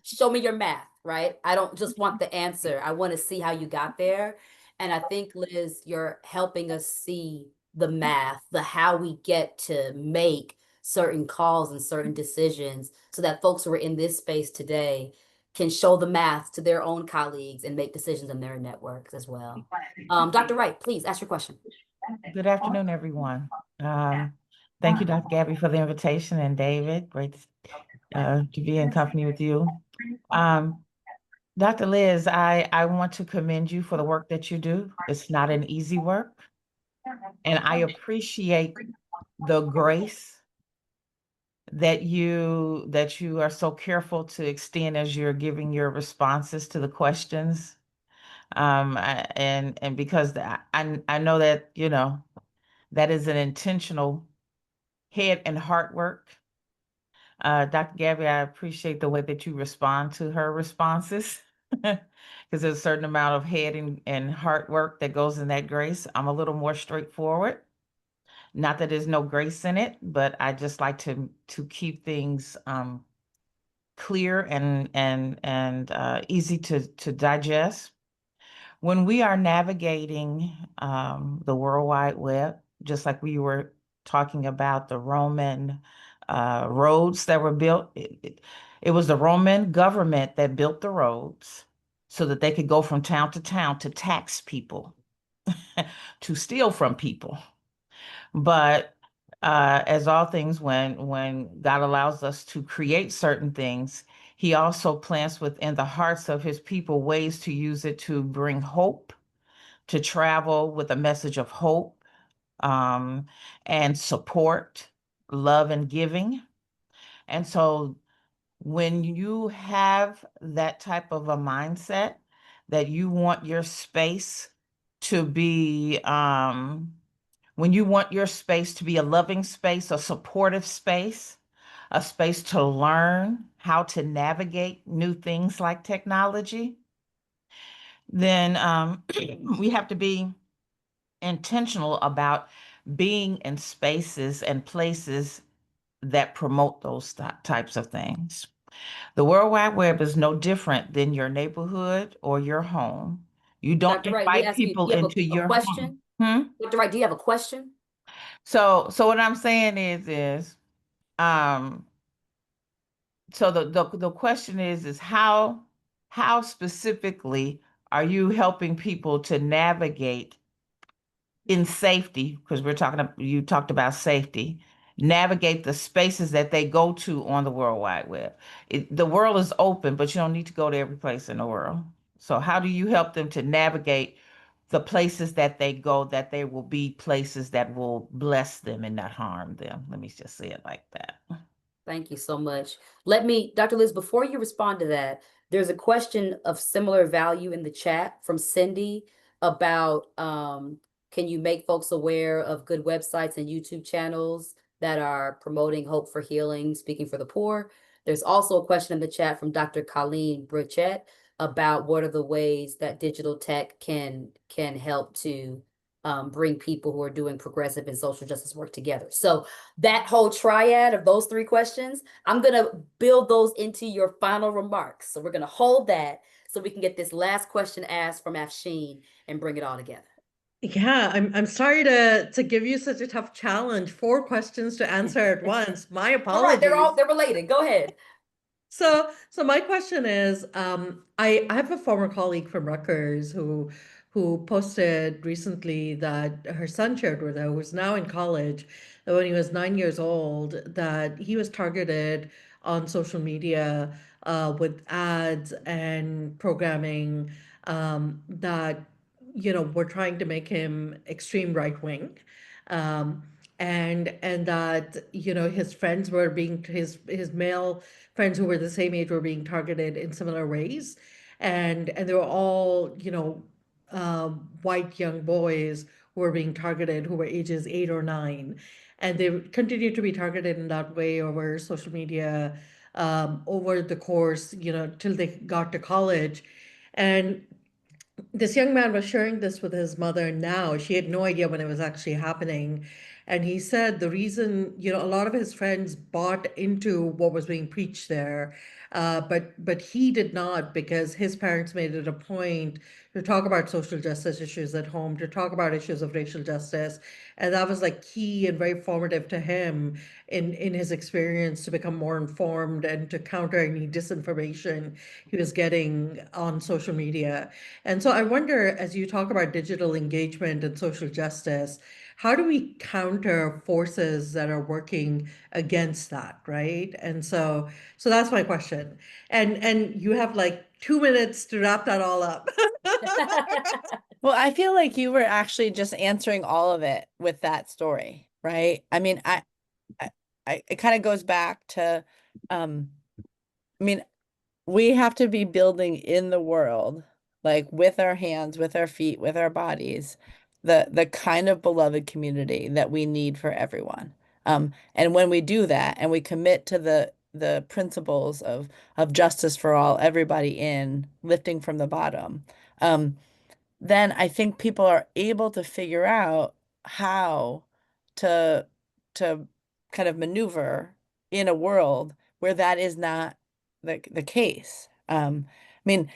show me your math, right? I don't just want the answer. I want to see how you got there. And I think, Liz, you're helping us see the math, the how we get to make certain calls and certain decisions so that folks who are in this space today can show the math to their own colleagues and make decisions in their networks as well. Dr. Wright, please ask your question. Good afternoon, everyone. Thank you, Dr. Gabby, for the invitation, and David, great to be in company with you. Dr. Liz, I want to commend you for the work that you do. It's not an easy work, and I appreciate the grace that you are so careful to extend as you're giving your responses to the questions. And because I know that, you know, that is an intentional head and heart work. Dr. Gabby, I appreciate the way that you respond to her responses, because there's a certain amount of head and heart work that goes in that grace. I'm a little more straightforward. Not that there's no grace in it, but I just like to keep things clear and easy to digest. When we are navigating the World Wide Web, just like we were talking about the Roman roads that were built, it was the Roman government that built the roads so that they could go from town to tax people, to steal from people. But as all things, when God allows us to create certain things, He also plants within the hearts of His people ways to use it to bring hope, to travel with a message of hope, and support, love, and giving. And so when you have that type of a mindset that you want your space to be, when you want your space to be a loving space, a supportive space, a space to learn how to navigate new things like technology, then we have to be intentional about being in spaces and places that promote those types of things. The World Wide Web is no different than your neighborhood or your home. You don't Dr. Wright, let me invite ask you, people do you have into a your question? home. Dr. Wright, do you have a question? So what I'm saying is, so the question is how specifically are you helping people to navigate in safety? Because you talked about safety, navigate the spaces that they go to on the World Wide Web. The world is open, but you don't need to go to every place in the world. So how do you help them to navigate the places that they go, that they will be places that will bless them and not harm them? Let me just say it like that. Thank you so much. Let me, Dr. Liz, before you respond to that, there's a question of similar value in the chat from Cindy about can you make folks aware of good websites and YouTube channels that are promoting hope for healing, speaking for the poor. There's also a question in the chat from Dr. Colleen Burchett about what are the ways that digital tech can help to bring people who are doing progressive and social justice work together. So that whole triad of those three questions, I'm going to build those into your final remarks. So we're going to hold that so we can get this last question asked from Afshin and bring it all together. Yeah, I'm sorry to give you such a tough challenge. 4 questions to answer at once. My All right, apologies. they're related. Go ahead. So my question is, I have a former colleague from Rutgers who posted recently that her son shared with her, who's now in college, that when he was 9 years old, that he was targeted on social media with ads and programming that were trying to make him extreme right wing. And that, his friends were being, his male friends who were the same age were being targeted in similar ways. And they were all, white young boys who were being targeted who were ages 8 or 9. And they continued to be targeted in that way over social media, over the course, till they got to college. And this young man was sharing this with his mother now. She had no idea when it was actually happening. And he said the reason, a lot of his friends bought into what was being preached there, but he did not, because his parents made it a point to talk about social justice issues at home, to talk about issues of racial justice. And that was like key and very formative to him in his experience to become more informed and to counter any disinformation he was getting on social media. And so I wonder, as you talk about digital engagement and social justice, how do we counter forces that are working against that, right? And so that's my question. And you have like 2 minutes to wrap that all up. Well, I feel like you were actually just answering all of it with that story, right? I mean, it kind of goes back to, I mean, we have to be building in the world, like with our hands, with our feet, with our bodies, the kind of beloved community that we need for everyone. And when we do that and we commit to the principles of justice for all, everybody in, lifting from the bottom, then I think people are able to figure out how to to kind of maneuver in a world where that is not the case. I mean,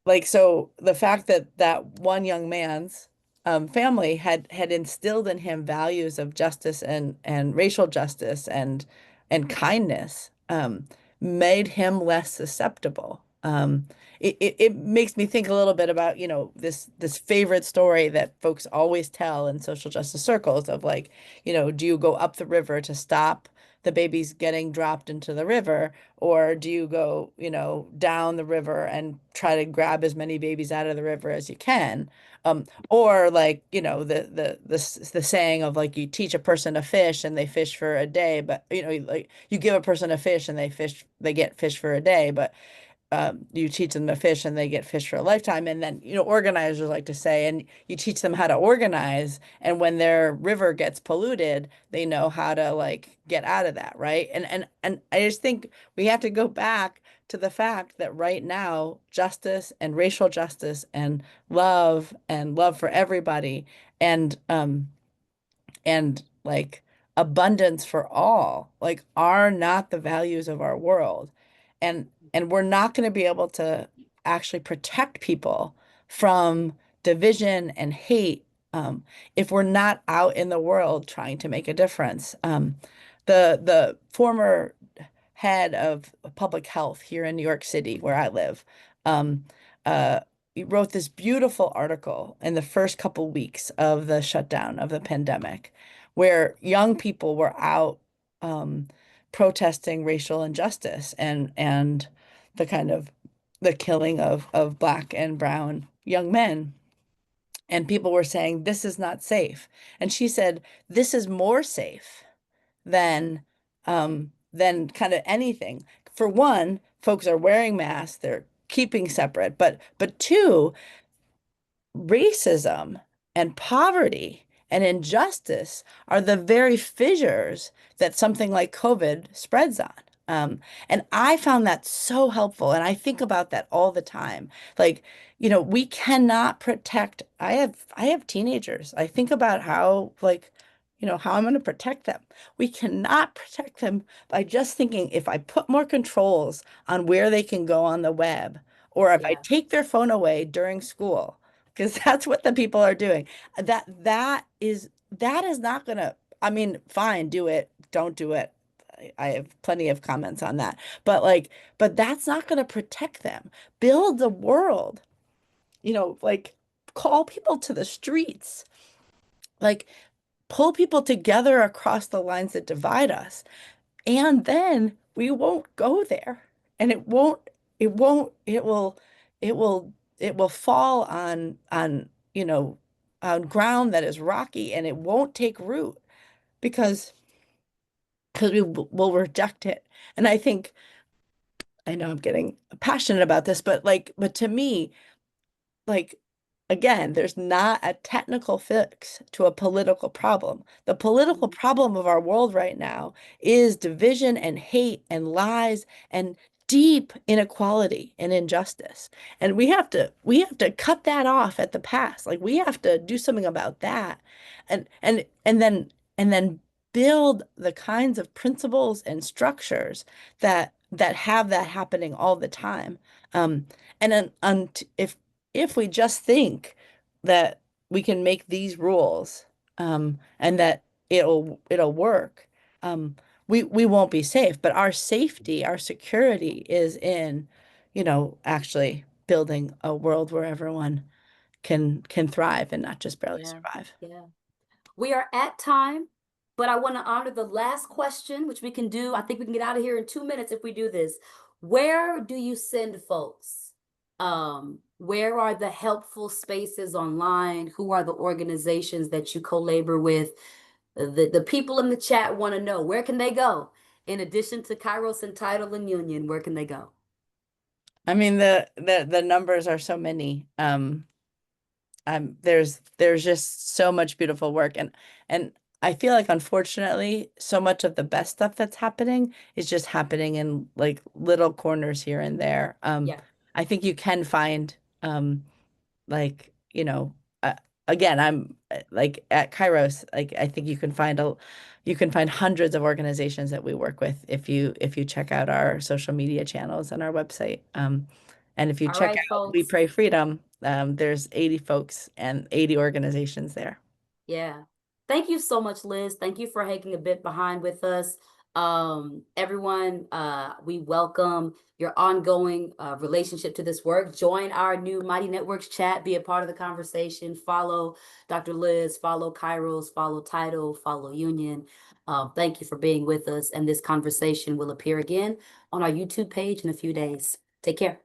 like, so the fact that that one young man's family had instilled in him values of justice and racial justice and kindness made him less susceptible. It makes me think a little bit about, this favorite story that folks always tell in social justice circles of like, do you go up the river to stop the babies getting dropped into the river, or do you go, down the river and try to grab as many babies out of the river as you can? Or like, the saying of like, you teach a person to fish and they fish for a day, but like you give a person a fish and they get fish for a day, but you teach them to fish and they get fish for a lifetime. And then, organizers like to say, and you teach them how to organize. And when their river gets polluted, they know how to like get out of that. Right. And I just think we have to go back to the fact that right now, justice and racial justice and love for everybody and like abundance for all like are not the values of our world, and we're not going to be able to actually protect people from division and hate if we're not out in the world trying to make a difference. The former head of public health here in New York City, where I live, um, he wrote this beautiful article in the first couple weeks of the shutdown of the pandemic, where young people were out protesting racial injustice and the kind of the killing of Black and brown young men. And people were saying, this is not safe. And she said, this is more safe than kind of anything. For one, folks are wearing masks, they're keeping separate, but two, racism and poverty and injustice are the very fissures that something like COVID spreads on. And I found that so helpful. And I think about that all the time. Like, we cannot protect. I have teenagers. I think about how, like, how I'm going to protect them. We cannot protect them by just thinking if I put more controls on where they can go on the web, or if I Yeah. take their phone away during school, because that's what the people are doing. That is not gonna, I mean, fine, do it, don't do it. I have plenty of comments on that. But that's not gonna protect them. Build the world, like call people to the streets, like pull people together across the lines that divide us. And then we won't go there. And it will fall on you know, on ground that is rocky, and it won't take root because we will reject it. And I think, I know I'm getting passionate about this, but to me, like, again, there's not a technical fix to a political problem. The political problem of our world right now is division and hate and lies and deep inequality and injustice. And we have to cut that off at the pass. Like, we have to do something about that. And then build the kinds of principles and structures that have that happening all the time. And then if we just think that we can make these rules, and that it'll work, we won't be safe. But our safety, our security is in, actually building a world where everyone can thrive and not just barely survive. Yeah. We are at time, but I want to honor the last question, which we can do. I think we can get out of here in 2 minutes if we do this. Where do you send folks? Where are the helpful spaces online? Who are the organizations that you co-labor with? The people in the chat want to know, where can they go? In addition to Kairos and TIDEL and Union, where can they go? I mean, the numbers are so many. There's just so much beautiful work, and I feel like, unfortunately, so much of the best stuff that's happening is just happening in like little corners here and there. Yeah. I think you can find, like, again, I'm like at Kairos, like, I think you can find hundreds of organizations that we work with if you check out our social media channels and our website. And if you All check right, out We folks. Pray Freedom, there's 80 folks and 80 organizations there. Yeah. Thank you so much, Liz. Thank you for hanging a bit behind with us. Everyone, we welcome your ongoing relationship to this work. Join our new Mighty Networks chat, be a part of the conversation. Follow Dr. Liz, follow Kairos, follow TIDEL, follow Union. Thank you for being with us. And this conversation will appear again on our YouTube page in a few days. Take care.